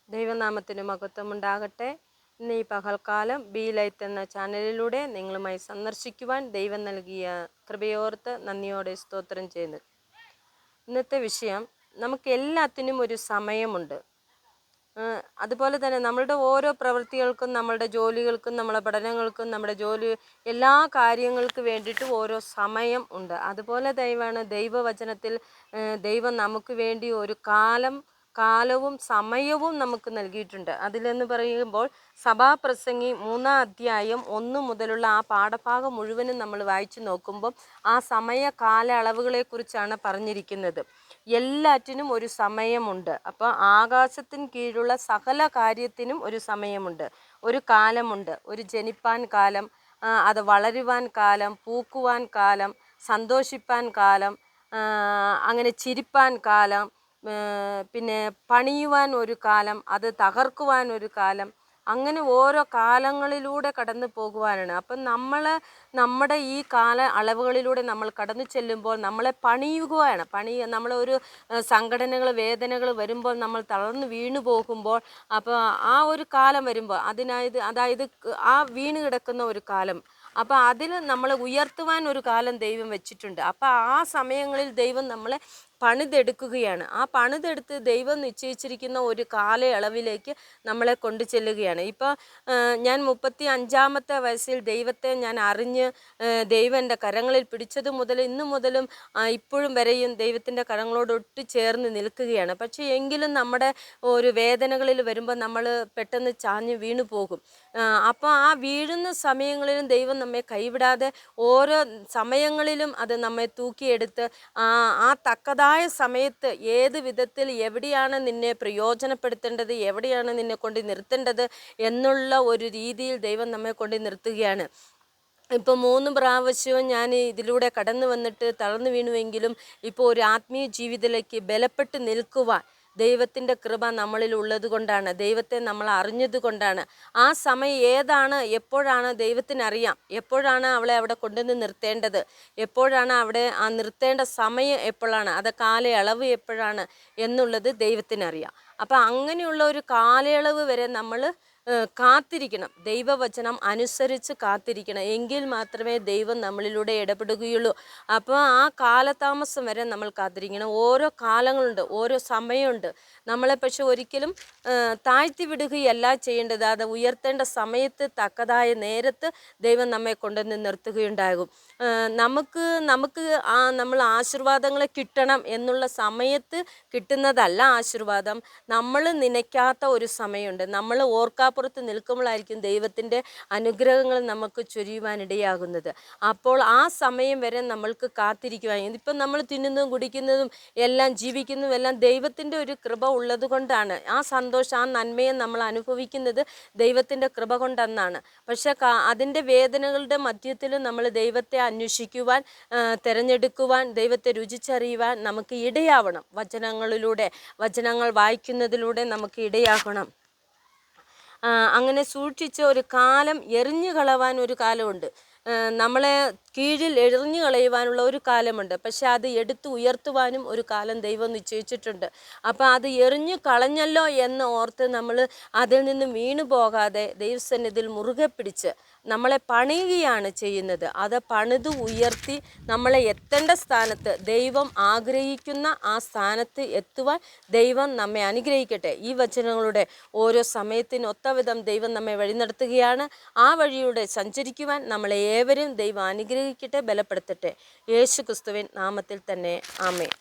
ദൈവനാമത്തിന് മഹത്വമുണ്ടാകട്ടെ. ഇന്ന് ഈ പകൽക്കാലം ബി ലൈറ്റ് എന്ന ചാനലിലൂടെ നിങ്ങളുമായി സന്ദർശിക്കുവാൻ ദൈവം നൽകിയ കൃപയോർത്ത് നന്ദിയോടെ സ്തോത്രം ചെയ്യുന്നു. ഇന്നത്തെ വിഷയം, നമുക്ക് എല്ലാത്തിനും ഒരു സമയമുണ്ട്. അതുപോലെ തന്നെ നമ്മളുടെ ഓരോ പ്രവൃത്തികൾക്കും, നമ്മളുടെ ജോലികൾക്കും, നമ്മുടെ പഠനങ്ങൾക്കും, നമ്മുടെ എല്ലാ കാര്യങ്ങൾക്ക് വേണ്ടിയിട്ടും ഓരോ സമയം ഉണ്ട്. അതുപോലെ ദൈവമാണ് ദൈവവചനത്തിൽ ദൈവം നമുക്ക് വേണ്ടി ഒരു കാലവും സമയവും നമുക്ക് നൽകിയിട്ടുണ്ട്. അതിലെന്ന് പറയുമ്പോൾ സഭാപ്രസംഗി 3-ാം അധ്യായം 1 മുതലുള്ള ആ പാഠഭാഗം മുഴുവനും നമ്മൾ വായിച്ചു നോക്കുമ്പോൾ ആ സമയ കാലയളവുകളെക്കുറിച്ചാണ് പറഞ്ഞിരിക്കുന്നത്. എല്ലാറ്റിനും ഒരു സമയമുണ്ട്. അപ്പോൾ ആകാശത്തിന് കീഴിലുള്ള സകല കാര്യത്തിനും ഒരു സമയമുണ്ട്, ഒരു കാലമുണ്ട്. ഒരു ജനിപ്പാൻ കാലം, അത് വളരുവാൻ കാലം, പൂക്കുവാൻ കാലം, സന്തോഷിപ്പാൻ കാലം, അങ്ങനെ ചിരിപ്പാൻ കാലം, പിന്നെ പണിയുവാൻ ഒരു കാലം, അത് തകർക്കുവാൻ ഒരു കാലം, അങ്ങനെ ഓരോ കാലങ്ങളിലൂടെ കടന്നു പോകുവാനാണ്. അപ്പം നമ്മുടെ ഈ കാല അളവുകളിലൂടെ നമ്മൾ കടന്നു ചെല്ലുമ്പോൾ നമ്മളെ പണിയുകയാണ്. നമ്മളൊരു സംഘടനകൾ, വേദനകൾ വരുമ്പോൾ നമ്മൾ തളർന്നു വീണു പോകുമ്പോൾ, അപ്പോൾ ആ ഒരു കാലം വരുമ്പോൾ അതായത് ആ വീണ് കിടക്കുന്ന ഒരു കാലം, അപ്പോൾ അതിൽ നമ്മളെ ഉയർത്തുവാൻ ഒരു കാലം ദൈവം വെച്ചിട്ടുണ്ട്. അപ്പോൾ ആ സമയങ്ങളിൽ ദൈവം നമ്മളെ പണിതെടുക്കുകയാണ്. ആ പണിതെടുത്ത് ദൈവം നിശ്ചയിച്ചിരിക്കുന്ന ഒരു കാലയളവിലേക്ക് നമ്മളെ കൊണ്ടു ചെല്ലുകയാണ്. ഇപ്പോൾ ഞാൻ 35-ാമത്തെ വയസ്സിൽ ദൈവത്തെ ഞാൻ അറിഞ്ഞ് ദൈവം എൻ്റെ കരങ്ങളിൽ പിടിച്ചത് മുതൽ ഇന്നു മുതലും ഇപ്പോഴും വരെയും ദൈവത്തിൻ്റെ കരങ്ങളോടൊട്ട് ചേർന്ന് നിൽക്കുകയാണ്. പക്ഷേ എങ്കിലും നമ്മുടെ ഒരു വേദനകളിൽ വരുമ്പോൾ നമ്മൾ പെട്ടെന്ന് ചാഞ്ഞ് വീണു പോകും. അപ്പോൾ ആ വീഴുന്ന സമയങ്ങളിലും ദൈവം നമ്മെ കൈവിടാതെ ഓരോ സമയങ്ങളിലും അത് നമ്മെ തൂക്കിയെടുത്ത് ആ തക്കതായ സമയത്ത് ഏത് വിധത്തിൽ എവിടെയാണ് നിന്നെ പ്രയോജനപ്പെടുത്തേണ്ടത്, എവിടെയാണ് നിന്നെ കൊണ്ട് നിർത്തേണ്ടത് എന്നുള്ള ഒരു രീതിയിൽ ദൈവം നമ്മെ കൊണ്ട് നിർത്തുകയാണ്. ഇപ്പോൾ 3 പ്രാവശ്യവും ഞാൻ ഇതിലൂടെ കടന്നു വന്നിട്ട് തളർന്നു വീണുവെങ്കിലും ഇപ്പോൾ ഒരു ആത്മീയ ജീവിതത്തിലേക്ക് ബലപ്പെട്ട് നിൽക്കുവാൻ ദൈവത്തിൻ്റെ കൃപ നമ്മളിൽ ഉള്ളത് കൊണ്ടാണ്, ദൈവത്തെ നമ്മൾ അറിഞ്ഞത് കൊണ്ടാണ്. ആ സമയം ഏതാണ്, എപ്പോഴാണ് ദൈവത്തിനറിയാം. എപ്പോഴാണ് അവളെ അവിടെ കൊണ്ടുവന്ന് നിർത്തേണ്ടത്, എപ്പോഴാണ് അവിടെ ആ നിർത്തേണ്ട സമയം എപ്പോഴാണ്, അത് കാലയളവ് എപ്പോഴാണ് എന്നുള്ളത് ദൈവത്തിനറിയാം. അപ്പം അങ്ങനെയുള്ള ഒരു കാലയളവ് വരെ നമ്മൾ കാത്തിരിക്കണം. ദൈവവചനം അനുസരിച്ച് കാത്തിരിക്കണം. എങ്കിൽ മാത്രമേ ദൈവം നമ്മളിലൂടെ ഇടപെടുകയുള്ളൂ. അപ്പോൾ ആ കാലതാമസം വരെ നമ്മൾ കാത്തിരിക്കണം. ഓരോ കാലങ്ങളുണ്ട്, ഓരോ സമയമുണ്ട്. നമ്മളെ പക്ഷെ ഒരിക്കലും താഴ്ത്തി വിടുകയല്ല ചെയ്യേണ്ടത്. അത് ഉയർത്തേണ്ട സമയത്ത് തക്കതായ നേരത്ത് ദൈവം നമ്മെ കൊണ്ടുവന്ന് നിർത്തുകയുണ്ടാകും. നമ്മൾ ആശീർവാദങ്ങളെ കിട്ടണം എന്നുള്ള സമയത്ത് കിട്ടുന്നതല്ല ആശീർവാദം. നമ്മൾ നനയ്ക്കാത്ത ഒരു സമയമുണ്ട്. നമ്മൾ ഓർക്കാപ്പുറത്ത് നിൽക്കുമ്പോഴായിരിക്കും ദൈവത്തിൻ്റെ അനുഗ്രഹങ്ങൾ നമുക്ക് ചൊരിയുവാനിടയാകുന്നത്. അപ്പോൾ ആ സമയം വരെ നമ്മൾക്ക് കാത്തിരിക്കുവാൻ, ഇപ്പം നമ്മൾ തിന്നുന്നതും കുടിക്കുന്നതും എല്ലാം ജീവിക്കുന്നതും എല്ലാം ദൈവത്തിൻ്റെ ഒരു കൃപ ഉള്ളത് കൊണ്ടാണ്. ആ സന്തോഷം, ആ നന്മയെ നമ്മൾ അനുഭവിക്കുന്നത് ദൈവത്തിൻ്റെ കൃപ കൊണ്ടെന്നാണ്. പക്ഷെ അതിൻ്റെ വേദനകളുടെ മധ്യത്തിലും നമ്മൾ ദൈവത്തെ അന്വേഷിക്കുവാൻ, തിരഞ്ഞെടുക്കുവാൻ, ദൈവത്തെ രുചിച്ചറിയുവാൻ നമുക്ക് ഇടയാവണം. വചനങ്ങൾ വായിക്കുന്നതിലൂടെ നമുക്ക് ഇടയാകണം. അങ്ങനെ സൂക്ഷിച്ച ഒരു കാലം, എറിഞ്ഞു കളവാൻ ഒരു കാലമുണ്ട്. നമ്മളെ കീഴിൽ എറിഞ്ഞു കളയുവാനുള്ള ഒരു കാലമുണ്ട്. പക്ഷെ അത് എടുത്ത് ഉയർത്തുവാനും ഒരു കാലം ദൈവം നിശ്ചയിച്ചിട്ടുണ്ട്. അപ്പോൾ അത് എറിഞ്ഞു കളഞ്ഞല്ലോ എന്ന് ഓർത്ത് നമ്മൾ അതിൽ നിന്ന് വീണു പോകാതെ ദൈവസന്നിധിയിൽ മുറുകെ പിടിച്ച് നമ്മളെ പണിയുകയാണ് ചെയ്യുന്നത്. അത് പണിത് ഉയർത്തി നമ്മളെ എത്തേണ്ട സ്ഥാനത്ത്, ദൈവം ആഗ്രഹിക്കുന്ന ആ സ്ഥാനത്ത് എത്തുവാൻ ദൈവം നമ്മെ അനുഗ്രഹിക്കട്ടെ. ഈ വചനങ്ങളുടെ ഓരോ സമയത്തിനൊത്തവിധം ദൈവം നമ്മെ വഴി നടത്തുകയാണ്. ആ വഴിയുടെ സഞ്ചരിക്കുവാൻ നമ്മളെ ഏവരും ദൈവം അനുഗ്രഹിക്കട്ടെ, ബലപ്പെടുത്തട്ടെ. യേശു ക്രിസ്തുവിൻ നാമത്തിൽ തന്നെ ആമേൻ.